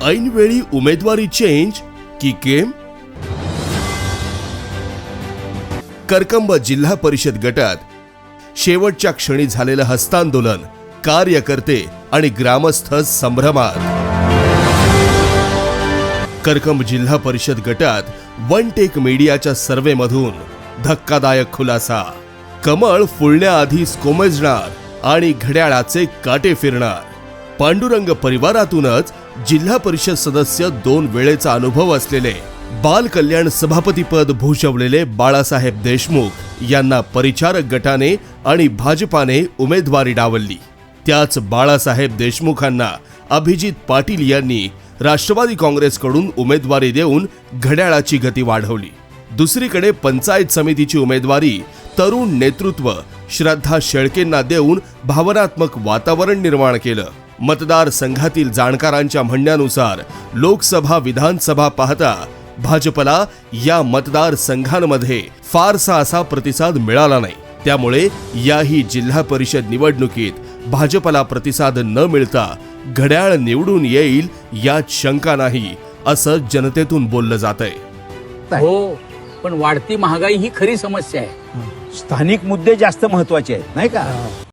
ऐनवेळी उमेदवारी चेंज की केम? करकंब जिल्हा परिषद गटात शेवटच्या क्षणी झालेलं हस्तांदोलन, कार्यकर्ते आणि ग्रामस्थ संभ्रमात. करकंब जिल्हा परिषद गटात वन टेक मीडियाच्या सर्व्हेमधून धक्कादायक खुलासा. कमळ फुलण्याआधीच कोमेजणार आणि घड्याळाचे काटे फिरणार. पांडुरंग परिवारातूनच जिल्हा परिषद सदस्य 2 वेळेचा अनुभव असलेले बाल कल्याण सभापतीपद भूषवलेले बाळासाहेब देशमुख यांना परिचारक गटाने आणि भाजपाने उमेदवारी डावलली. त्याच बाळासाहेब देशमुखांना अभिजित पाटील यांनी राष्ट्रवादी काँग्रेसकडून उमेदवारी देऊन घड्याळाची गती वाढवली. दुसरीकडे पंचायत समितीची उमेदवारी तरुण नेतृत्व श्रद्धा शेळकेंना देऊन भावनात्मक वातावरण निर्माण केलं. मतदारसंघातील जाणकारांच्या म्हणण्यानुसार लोकसभा विधानसभा पाहता भाजपला या मतदारसंघांमध्ये फारसा असा प्रतिसाद मिळाला नाही. त्यामुळे याही जिल्हा परिषद निवडणुकीत भाजपला प्रतिसाद न मिळता घड्याळ निवडून येईल यात शंका नाही, असं जनतेतून बोललं जातंय. हो, पण वाढती महागाई ही खरी समस्या आहे. स्थानिक मुद्दे जास्त महत्वाचे आहेत, नाही का?